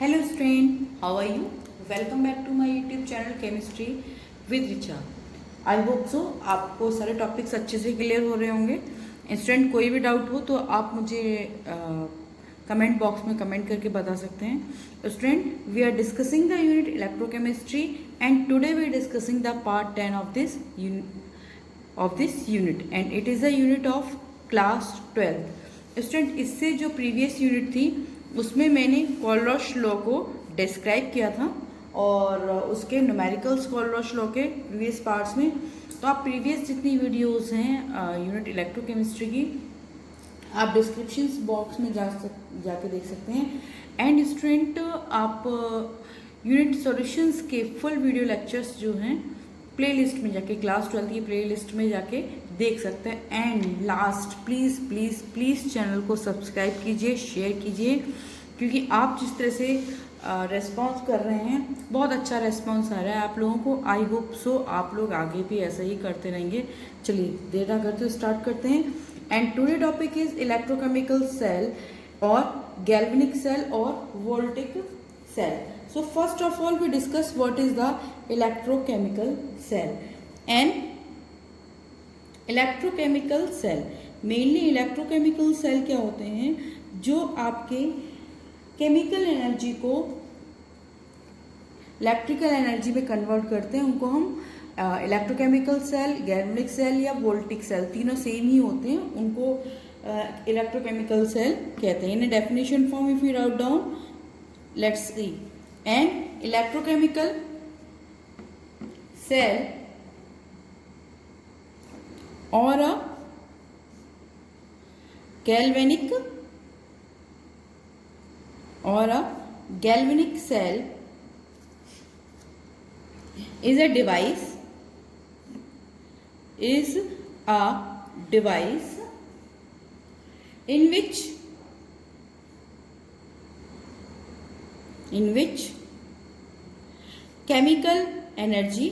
Hello student, how are you? Welcome back to my YouTube channel chemistry with Richa. I hope so आपको सारे topics अच्छे से clear हो रहे होंगे। स्टूडेंट, कोई भी डाउट हो तो आप मुझे कमेंट बॉक्स में कमेंट करके बता सकते हैं। Student, we are discussing the unit electrochemistry and today we are discussing the part 10 of this unit and it is a unit of class 12। Student, इससे जो प्रीवियस यूनिट थी उसमें मैंने कोलरॉश लॉ को डिस्क्राइब किया था और उसके न्यूमेरिकल्स कोलरॉश लॉ के प्रीवियस पार्ट्स में। तो आप प्रीवियस जितनी वीडियोस हैं यूनिट इलेक्ट्रोकेमिस्ट्री की आप डिस्क्रिप्शन बॉक्स में जाके देख सकते हैं। एंड स्टूडेंट, आप यूनिट सॉल्यूशंस के फुल वीडियो लेक्चर्स जो हैं प्लेलिस्ट में जाके क्लास 12 की प्लेलिस्ट में जाके देख सकते हैं। And last, please please please channel को सब्सक्राइब कीजिए, शेयर कीजिए, क्योंकि आप जिस तरह से रेस्पॉन्स कर रहे हैं बहुत अच्छा रेस्पॉन्स आ रहा है आप लोगों को। आई होप सो आप लोग आगे भी ऐसा ही करते रहेंगे। चलिए देर ना करते स्टार्ट करते हैं। And today topic is electrochemical cell और गैल्वेनिक सेल और voltaic cell. So first of all we discuss what is the electrochemical cell and electrochemical cell। mainly electrochemical cell क्या होते हैं? जो आपके केमिकल एनर्जी को इलेक्ट्रिकल एनर्जी में convert करते हैं, उनको हम इलेक्ट्रोकेमिकल सेल, गैल्वेनिक सेल या वोल्टिक सेल, तीनों सेम ही होते हैं, उनको इलेक्ट्रोकेमिकल सेल कहते हैं। In definition form if you write down, let's see. An electrochemical cell or a galvanic cell is a device in which chemical energy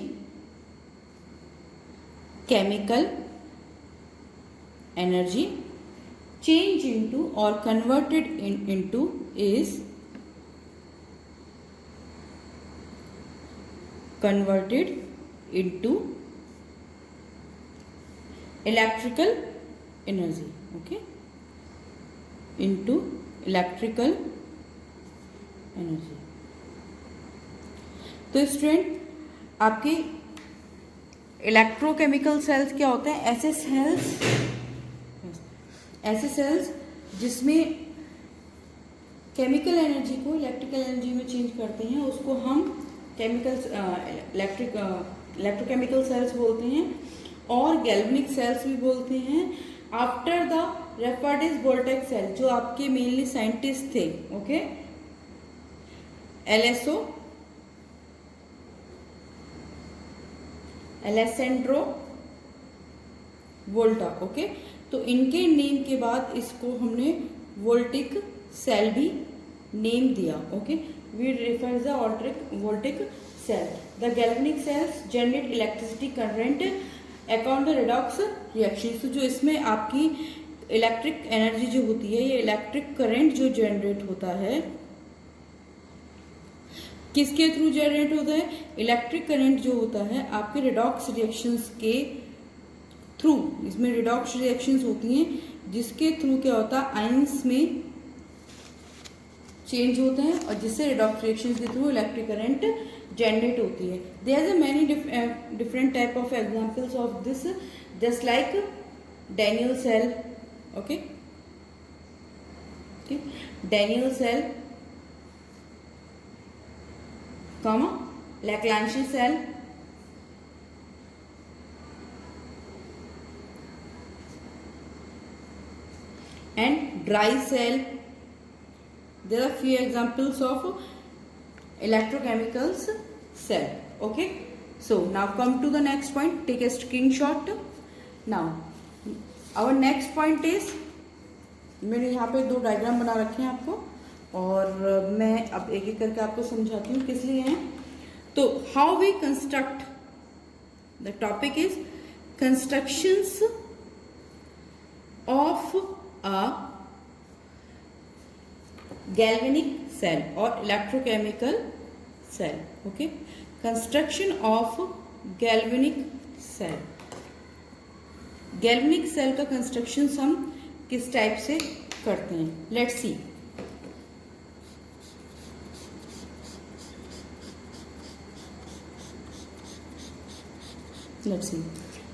change into or converted into is converted into electrical energy, okay, into electrical energy. तो student, आपके electrochemical cells क्या होते हैं? ऐसे sales जिसमें chemical energy को electrical energy में change करते हैं, उसको हम इलेक्ट्रोकेमिकल सेल्स बोलते हैं और गैल्वेनिक सेल्स भी बोलते हैं। After the referred is voltaic cell, जो आपके मेनली साइंटिस्ट थे, ओके, एलेसो, एलेसेंड्रो वोल्टा, ओके। तो इनके नेम के बाद इसको हमने वोल्टिक सेल भी नेम दिया, okay. We refer the voltaic cell. The galvanic cells generate electricity current according the redox reaction. तो जो इसमें आपकी इलेक्ट्रिक एनर्जी जो होती है, ये इलेक्ट्रिक करंट जो जनरेट होता है, किसके थ्रू जनरेट होता है? इलेक्ट्रिक करंट जो होता है आपके रिडॉक्स रिएक्शंस के थ्रू। इसमें रिडॉक्स रिएक्शंस होती हैं जिसके थ्रू क्या होता है, आयंस में चेंज होते हैं और जिससे रिडॉक्स रिएक्शंस के थ्रू इलेक्ट्रिक करंट जनरेट होती है। There are many different type of examples of this, just like Daniell cell, okay, Daniell cell, Lagrange cell, and dry cell. There are few examples of electrochemicals cell, okay. So now come to the next point, take a screenshot. Now our next point is, मैंने यहाँ पे दो diagram बना रखे हैं आपको और मैं अब एक एक करके आपको समझाती हूँ किस लिए हैं। तो how we construct, the topic is constructions of a galvanic cell और electrochemical cell. Okay, construction of galvanic cell. Galvanic cell का कंस्ट्रक्शन हम किस टाइप से करते हैं, let's see.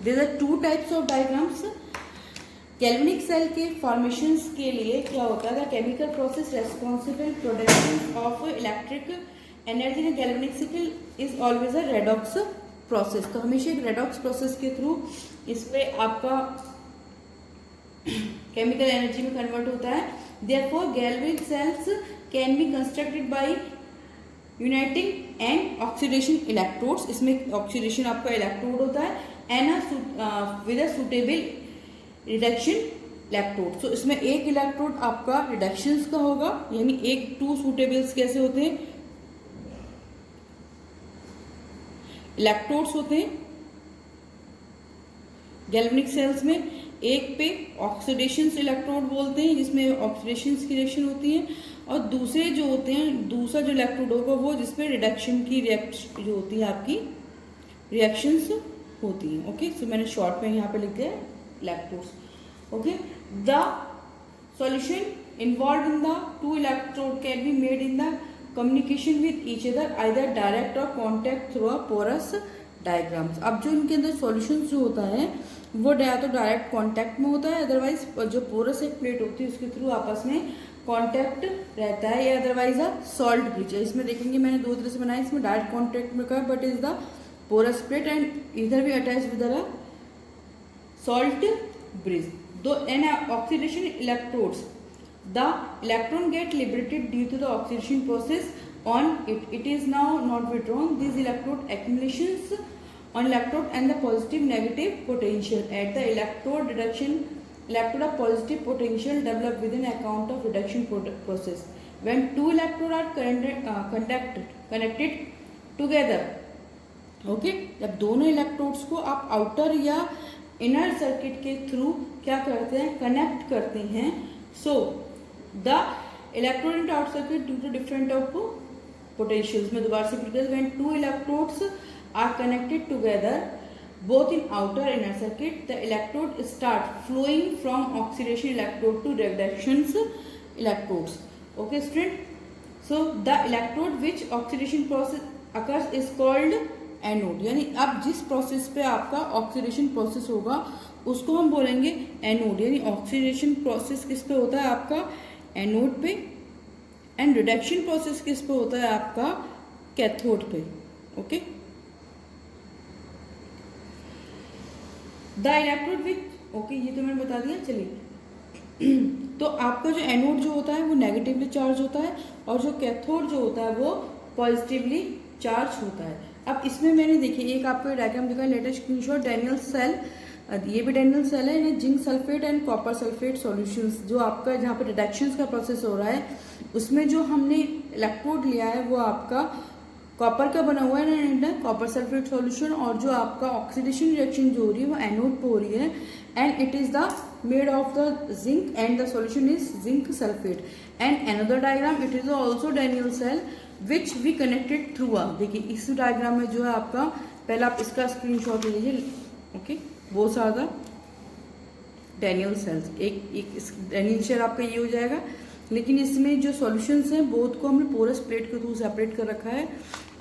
There are two types of diagrams. Galvanic cell के formations के लिए क्या होता है, chemical process responsible production of electric energy in galvanic cycle is always a redox process. तो हमेशा एक रेडॉक्स प्रोसेस के थ्रू इसमें आपका केमिकल एनर्जी में कन्वर्ट होता है। Therefore galvanic cells can be constructed by uniting and oxidation electrodes. इसमें ऑक्सीडेशन आपका इलेक्ट्रोड होता है and with a suitable reduction electrode. So इसमें एक इलेक्ट्रोड आपका रिडक्शंस का होगा, यानी एक टू सुटेबल्स कैसे होते हैं, इलेक्ट्रोड्स होते हैं गैल्वेनिक सेल्स में। एक पे ऑक्सीडेशन इलेक्ट्रोड बोलते हैं जिसमें ऑक्सीडेशन की रिएक्शन होती है, और दूसरे जो होते हैं, दूसरा जो इलेक्ट्रोड होगा वो जिसमें रिडक्शन की रिएक्शन जो होती है आपकी रिएक्शंस होती हैं। ओके, सो मैंने शॉर्ट में यहाँ पे लिख दिया electrodes. Okay, the solution involve in the two electrode can be made in the communication with each other either direct or contact through a porous diagrams. अब जो इनके अंदर सॉल्यूशन जो होता है वो या तो डायरेक्ट कांटेक्ट में होता है, अदरवाइज जो पोरस एक प्लेट होती है उसके थ्रू आपस में कांटेक्ट रहता है, या अदरवाइज अ सॉल्ट ब्रिज है। इसमें देखेंगे मैंने दो तरह से बनाया, इसमें डायरेक्ट कांटेक्ट में का but is the porous plate and इधर भी attach with the salt bridge. To an oxidation electrodes, the electron get liberated due to the oxidation process on it is now not withdrawn. These electrode accumulations on electrode and the positive negative potential at the electrode reduction electrode of positive potential develop within account of reduction process when two electrodes are connected together. Okay, जब दोनों electrodes को आप outer या inner circuit के through क्या करते हैं, connect करते हैं। So the electrode in out circuit due to different of potentials में दोबारा से because when two electrodes are connected together both in outer and inner circuit the electrode start flowing from oxidation electrode to reductions electrodes. Okay student, so the electrode which oxidation process occurs is called anode. यानी अब जिस process पे आपका oxidation process होगा उसको हम बोलेंगे anode. यानी ऑक्सीडेशन प्रोसेस किस पे होता है आपका, एनोड पे, एंड रिडक्शन प्रोसेस किस पे होता है आपका, कैथोड पे। Okay, the electrode which, okay ये तो मैंने बता दिया। चलिए तो आपका जो एनोड जो होता है वो नेगेटिवली चार्ज होता है और जो कैथोड जो होता है वो पॉजिटिवली चार्ज होता है। अब इसमें मैंने देखिए एक आपको डायग्राम दिखा, लेटेस्ट स्क्रीनशॉट डैनियल सेल, ये भी डैनियल सेल है, इन्हें zinc sulphate and copper sulphate solutions जो आपका जहाँ पे रिडक्शंस का प्रोसेस हो रहा है उसमें जो हमने इलेक्ट्रोड लिया है वो आपका कॉपर का बना हुआ है ना, कॉपर सल्फेट सॉल्यूशन, और जो आपका ऑक्सीडेशन रिएक्शन जो हो रही है वो एनोड पे हो रही है and it is the made of the zinc and the solution is zinc sulphate. And another diagram it is also Daniell cell which we connected through a, देखिए इस डायग्राम में जो है आपका, पहले आप इसका स्क्रीनशॉट ले लीजिए। ओके, वो सारा डैनियल सेल्स, एक डैनियल सेल आपका ये हो जाएगा, लेकिन इसमें जो सॉल्यूशंस हैं बोथ को हमने पोरस प्लेट के थ्रू सेपरेट कर रखा है।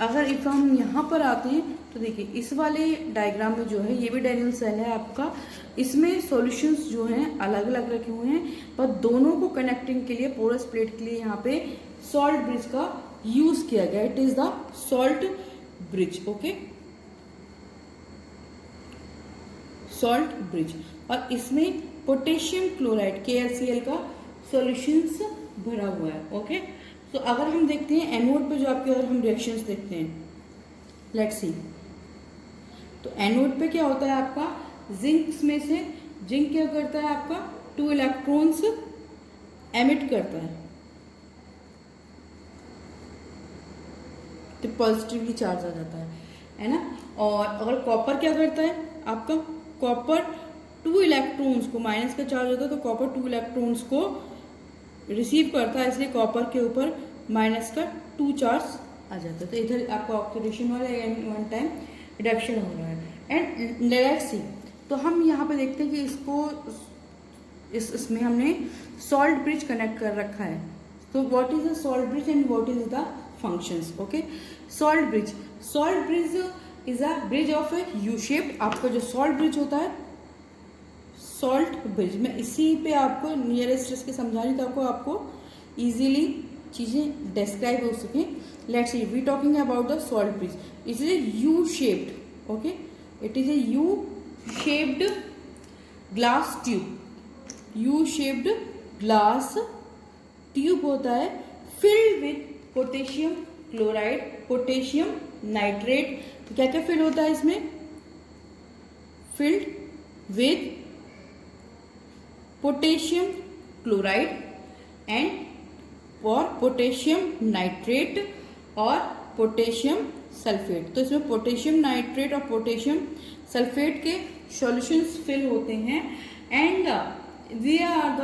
अगर इफ हम यहाँ पर आते हैं तो देखिए इस वाले डायग्राम में जो है ये भी डैनियल सेल है आपका, इसमें सॉल्यूशंस जो हैं अलग अलग रखे हुए हैं, पर दोनों को कनेक्टिंग के लिए पोरस प्लेट के लिए यहाँ पे सॉल्ट ब्रिज का यूज किया गया। It is the salt bridge. Okay, salt bridge, और इसमें पोटेशियम क्लोराइड KaCl का सॉल्यूशंस भरा हुआ है। ओके, तो अगर हम देखते हैं एनोड पे जो आपके, अगर हम रिएक्शंस देखते हैं, लेट्स सी, तो एनोड पे क्या होता है आपका, जिंक में से जिंक क्या करता है आपका, 2 इलेक्ट्रॉन्स एमिट करता है तो पॉजिटिवली चार्ज आ जाता है ना। और अगर कॉपर क्या करता है आपका, कॉपर 2 इलेक्ट्रॉन्स को, माइनस का चार्ज होता है तो कॉपर 2 इलेक्ट्रॉन्स को रिसीव करता है, इसलिए कॉपर के ऊपर माइनस का 2 चार्ज आ जाता है। तो इधर आपका ऑक्सीडेशन हो रहा है एंड वन टाइम रिडक्शन हो रहा है। एंड लेट्स सी, तो हम यहाँ पे देखते हैं कि इसको इसमें हमने सॉल्ट ब्रिज कनेक्ट कर रखा है। तो what is the salt bridge and what is the functions? Okay, salt bridge is a bridge of A U shaped. आपका जो सॉल्ट ब्रिज होता है, सॉल्ट ब्रिज, मैं इसी पे आपको नियरेस्ट इसके समझा रही हूँ, तो आपको इजीली चीज़ें डिस्क्राइब हो सकें। Let's see, we talking about the salt bridge. It is a U shaped, okay, it is a U shaped glass tube. U shaped glass tube होता है filled with potassium chloride, potassium nitrate. तो क्या क्या fill होता है इसमें? Filled with potassium chloride and और potassium nitrate और पोटेशियम सल्फेट। तो इसमें पोटेशियम नाइट्रेट और पोटेशियम सल्फेट के सॉल्यूशंस फिल होते हैं एंड वे आर द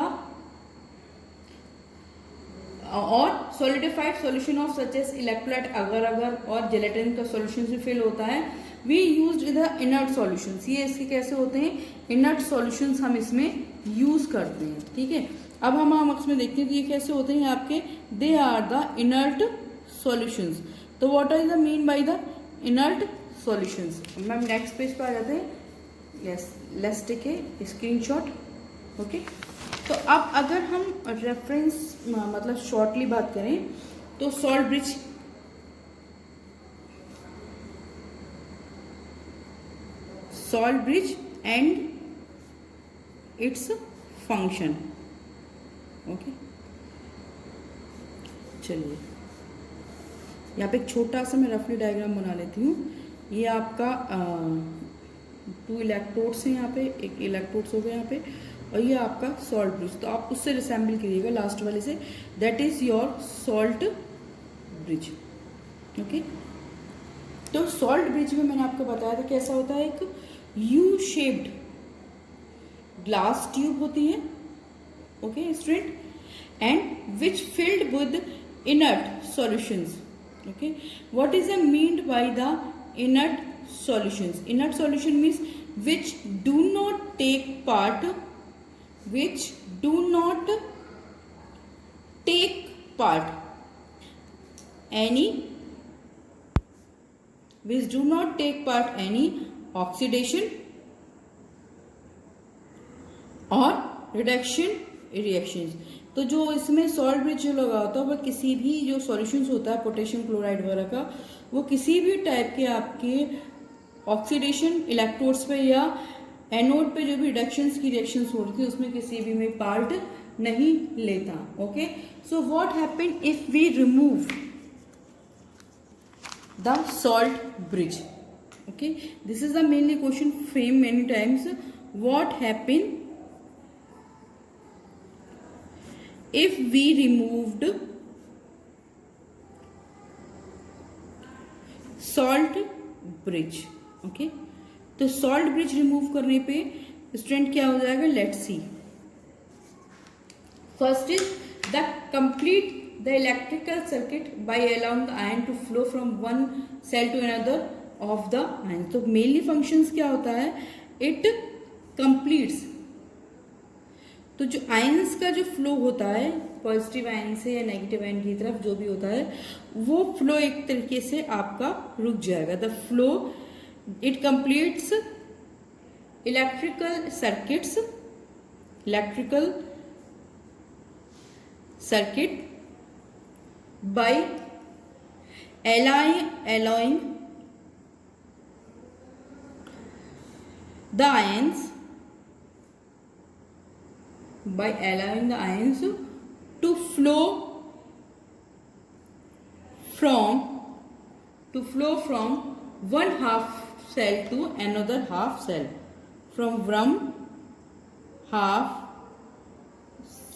और solidified solution of such as electrolyte अगर अगर और जेलेटिन का सॉल्यूशन भी फिल होता है। We used the inert solutions. ये इसके कैसे होते हैं? इनर्ट सॉल्यूशंस हम इसमें यूज करते हैं, ठीक है। अब हम इसमें देखते हैं कि ये कैसे होते हैं आपके, they are the inert solutions. तो what is the mean by the inert solutions? Ma'am next page पर आ जाते हैं। Yes, let's take a screenshot. Okay, तो अब अगर हम रेफरेंस मतलब शॉर्टली बात करें तो salt bridge and its function. Okay, चलिए यहाँ पे एक छोटा सा मैं रफली डायग्राम बना लेती हूँ। ये आपका 2 इलेक्ट्रोड्स हैं यहाँ पे, एक इलेक्ट्रोड्स हो गए यहाँ पे, और ये आपका सॉल्ट ब्रिज। तो आप उससे रिसेंबल करिएगा लास्ट वाले से, that is your salt bridge. Okay, तो सॉल्ट ब्रिज में मैंने आपको बताया था कैसा होता है, एक यू शेप्ड ग्लास ट्यूब होती है, okay student, and which filled with inert solutions. Okay, what is the mean by the inert solutions? Inert solution means which do not take part any oxidation और reduction reactions. तो जो इसमें salt bridge जो लगा होता है वह किसी भी जो सॉल्यूशंस होता है पोटेशियम क्लोराइड वगैरह का, वो किसी भी टाइप के आपके ऑक्सीडेशन इलेक्ट्रोड्स पे या एनोड पे जो भी रिडक्शंस की रिएक्शंस हो रही थी उसमें किसी भी में पार्ट नहीं लेता। Okay, so what happen if we remove the salt bridge? Okay, this is the mainly question frame many times. What happen if we removed salt bridge? Okay, तो सॉल्ट ब्रिज रिमूव करने पे student क्या हो जाएगा? Let's see. First is the complete the electrical circuit by allowing the ion to flow from one cell to another of the ion. तो mainly functions क्या होता है? इट कंप्लीट्स, तो जो आयंस का जो फ्लो होता है पॉजिटिव आयन से या नेगेटिव आयन की तरफ जो भी होता है वो फ्लो एक तरीके से आपका रुक जाएगा। The flow it completes electrical circuit by allowing the ions to flow from one half cell to another half cell, from one half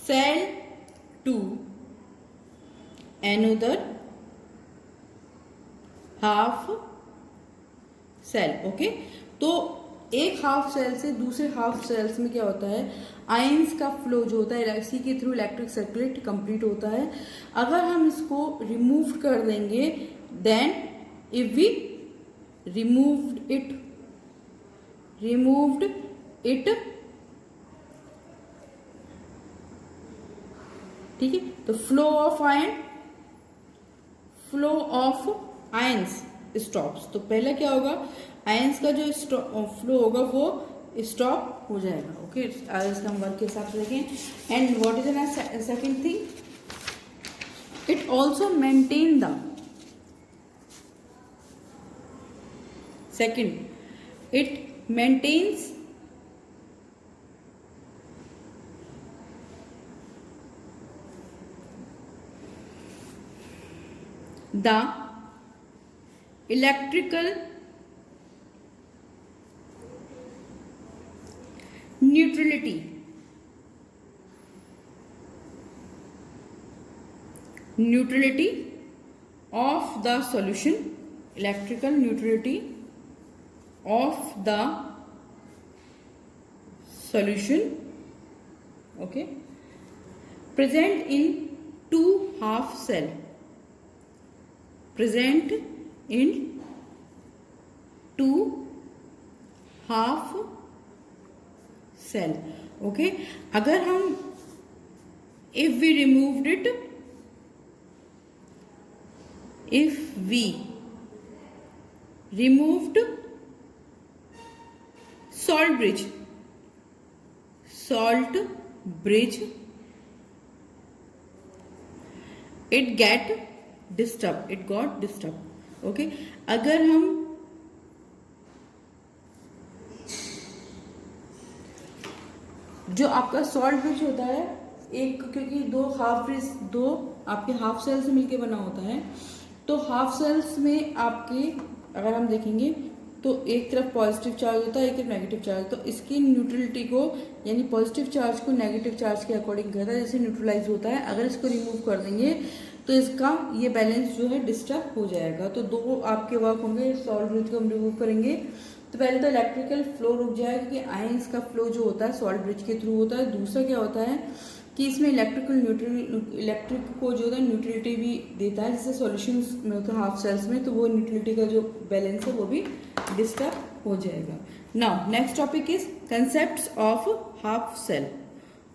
cell to another half cell। Okay, तो एक हाफ सेल से दूसरे half sales में क्या होता है, ions का flow जो होता है इसी के थ्रू इलेक्ट्रिक सर्कुलेट कंप्लीट होता है। अगर हम इसको रिमूव कर देंगे, then if we removed it, ठीक है, तो फ्लो ऑफ आयंस स्टॉप्स। तो पहले क्या होगा, आयंस का जो फ्लो होगा वो स्टॉप हो जाएगा। ओके, इसका हम वर्क के हिसाब से देखें। And what is the second thing, it also maintain the second, it maintains the electrical neutrality of the solution, electrical neutrality of the solution, okay, present in two half cell, present in two half cell, okay। अगर हम if we removed it, if we removed salt bridge, it got disturbed, okay. अगर हम जो आपका salt bridge होता है, एक क्योंकि दो आपके हाफ सेल से मिलके बना होता है, तो हाफ सेल्स में आपके अगर हम देखेंगे तो एक तरफ पॉजिटिव चार्ज होता है, एक तरफ नेगेटिव चार्ज। तो इसकी न्यूट्रलिटी को यानी पॉजिटिव चार्ज को नेगेटिव चार्ज के अकॉर्डिंग करता है, जैसे न्यूट्रलाइज होता है। अगर इसको रिमूव कर देंगे तो इसका ये बैलेंस जो है डिस्टर्ब हो जाएगा। तो दो आपके वर्क होंगे, सॉल्ट ब्रिज को हम रिमूव करेंगे तो पहले तो इलेक्ट्रिकल फ्लो रुक जाएगा क्योंकि आयंस का फ्लो जो होता है सॉल्ट ब्रिज के थ्रू होता है। दूसरा क्या होता है कि इसमें इलेक्ट्रिक को जो है न्यूट्रलिटी भी देता है, जैसे सॉल्यूशंस में होता है हाफ सेल्स में, तो वो न्यूट्रलिटी का जो बैलेंस है वो भी डिस्टर्ब हो जाएगा। Now next topic is concepts of half cell.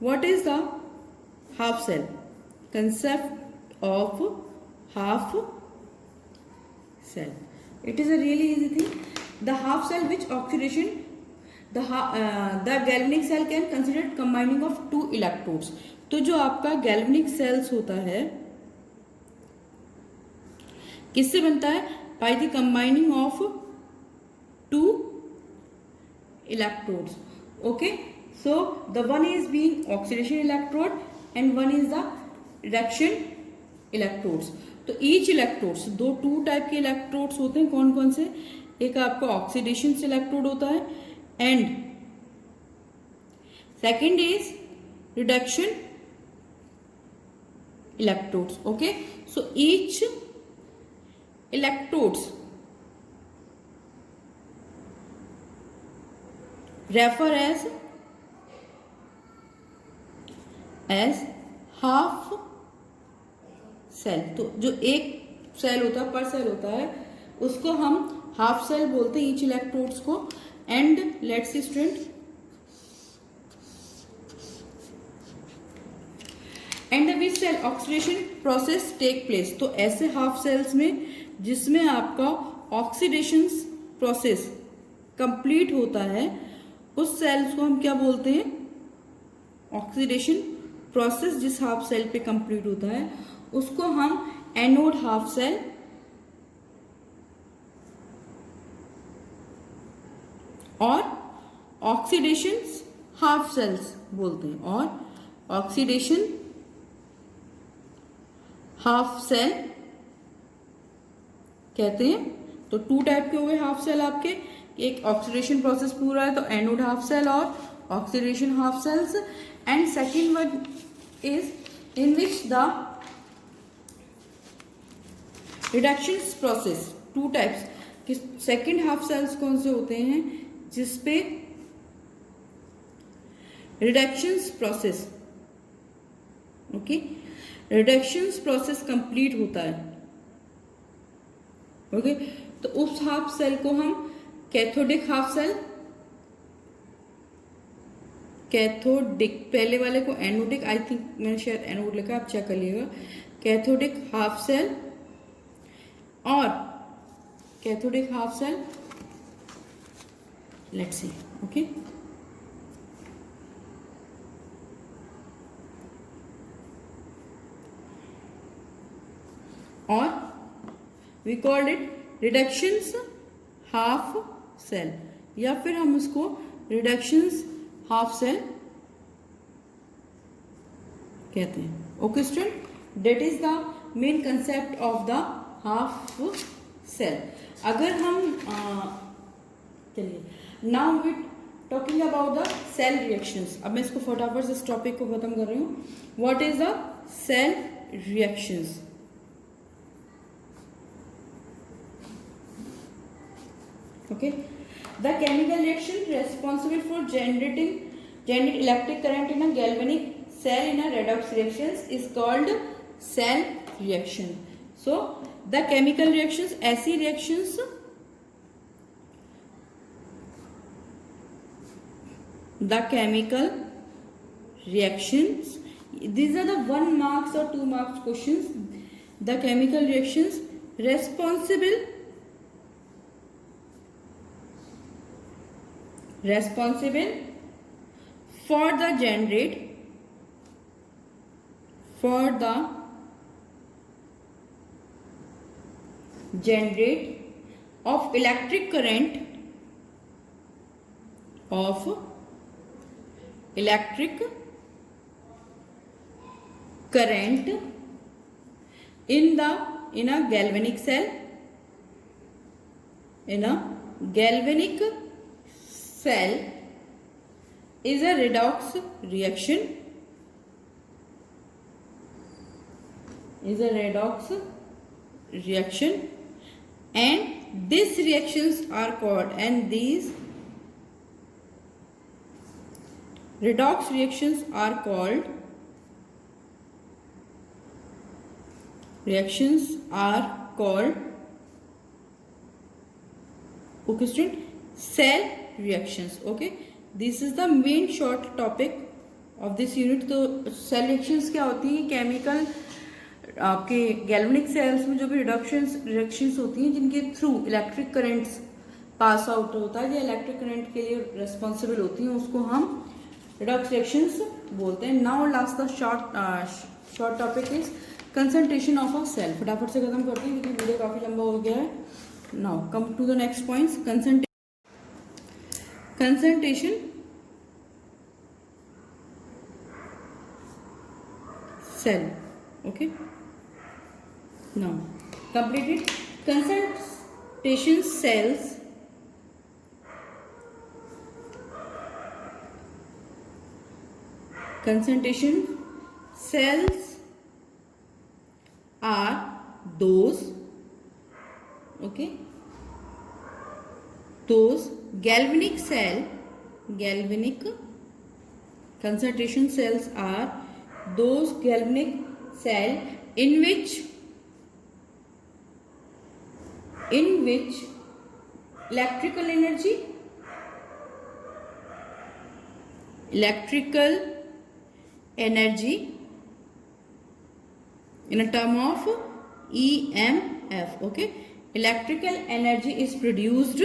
What is the half cell? Concept of half cell, it is a really easy thing. The half cell which oxidation, the galvanic cell can consider combining of two electrodes. तो जो आपका galvanic cells होता है किससे बनता है? by the combining of two electrodes, okay। so the one is being oxidation electrode and one is the reduction electrodes. तो each electrodes, to type के इलेक्ट्रोड्स होते हैं, कौन कौन से? एक आपका ऑक्सीडेशन इलेक्ट्रोड होता है and second is reduction electrodes, okay. So each electrodes refer as half cell. तो जो एक सेल होता है, पर सेल होता है, उसको हम हाफ सेल बोलते हैं ईच इलेक्ट्रोड्स को। And let's see student, and which cell oxidation process take place. तो ऐसे हाफ सेल्स में जिसमें आपका ऑक्सीडेशन प्रोसेस कंप्लीट होता है, उस सेल्स को हम क्या बोलते हैं? ऑक्सीडेशन प्रोसेस जिस हाफ सेल पे कंप्लीट होता है उसको हम एनोड हाफ सेल और ऑक्सीडेशन हाफ सेल्स बोलते हैं, और ऑक्सीडेशन हाफ सेल कहते हैं। तो टू टाइप के हुए हाफ सेल आपके, एक ऑक्सीडेशन प्रोसेस पूरा है तो एनोड हाफ सेल और oxidation half cells. And second one is in which the reduction process, two types. Second half cells कौन से होते हैं? जिसपे reductions process, okay, reductions process complete होता है, ओके। तो उस हाफ सेल को हम कैथोडिक हाफ सेल, कैथोडिक, पहले वाले को एनोडिक, आई थिंक मैंने शायद एनोड लिखा, आप चेक कर लीजिएगा, कैथोडिक हाफ सेल और cathodic half cell, let's see, okay. और we called it reductions half cell, या फिर हम उसको रिडक्शंस हाफ सेल कहते हैं, okay student. That is the main concept of the half cell. अगर हम चलिए, now we talking about the cell reactions. अब मैं इसको फटाफट से इस टॉपिक को खत्म कर रही हूँ। What is the cell reactions? Okay, the chemical reaction responsible for generate electric current in a galvanic cell in a redox reactions is called cell reaction. So the chemical reactions, ऐसी reactions the chemical reactions, these are the 1 marks or 2 marks questions. The chemical reactions responsible for the generate of electric current in a galvanic cell, cell is a redox reaction, and these reactions are called, redox reactions are called okay student, cell reactions, okay। this is the main short topic of this unit। तो cell reactions क्या होती है? Chemical आपके galvanic sales में जो भी reactions होती हैं जिनके through electric currents pass out होता है या इलेक्ट्रिक करंट के लिए रेस्पॉन्सिबल होती हैं, उसको हम रिडॉक्स रिएक्शंस बोलते हैं। Now last the short topic is concentration of a cell. फटाफट से खत्म करते हैं क्योंकि वीडियो काफी लंबा हो गया है। Now come to the next points. concentration cell, okay। now completed concentration cells are those, okay, those galvanic concentration cells are those galvanic cell in which electrical energy in a term of EMF, okay, electrical energy is produced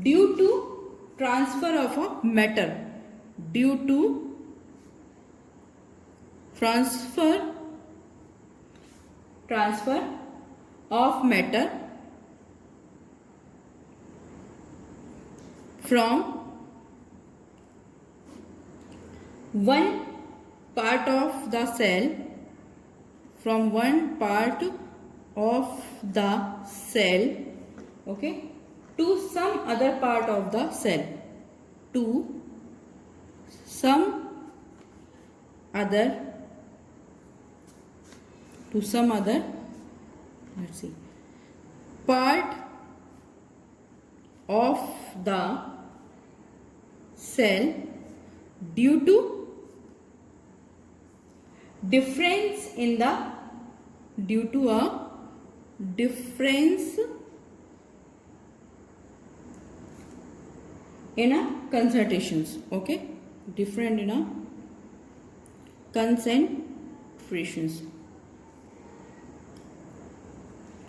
due to transfer of a matter, transfer of matter from one part of the cell, okay, to some other part of the cell, let's see, part of the cell due to difference in the, due to a difference in a concentrations. Okay, different in a concentrations.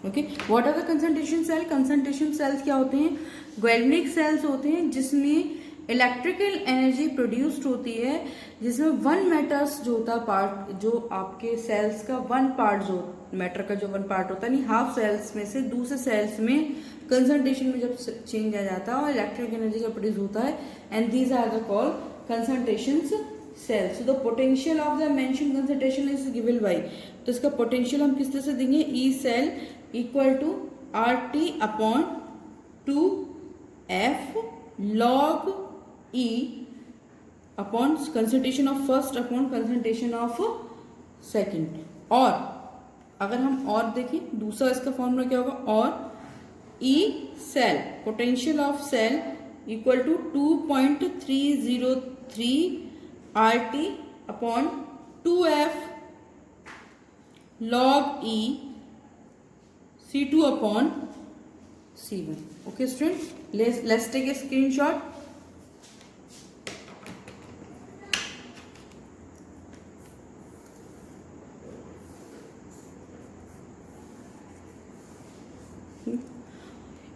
Okay, what are the concentration cell? Concentration cells क्या होते हैं? Galvanic sales होते हैं जिसमें electrical energy produced होती है, जिसमें one matters जो होता है पार्ट, जो आपके सेल्स का वन पार्ट, जो मैटर का जो वन पार्ट होता है, नहीं हाफ सेल्स में से दूसरे सेल्स में कंसंट्रेशन में जब चेंज आ जाता है और इलेक्ट्रिक एनर्जी का प्रोड्यूस होता है, and these are the call concentration cells. So the potential of the mention concentration is given by, तो इसका पोटेंशियल हम किस तरह से देंगे? E cell equal to R T upon 2f log E upon concentration of first upon concentration of second. और अगर हम और देखें, दूसरा इसका फॉर्मूला क्या होगा? और E cell, potential of cell equal to 2.303 RT upon 2f log E C2 upon C1. Okay, students, let's take a screenshot.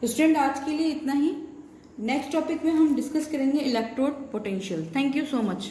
Student, आज के लिए इतना ही. नेक्स्ट टॉपिक में हम डिस्कस करेंगे electrode potential. Thank you so much.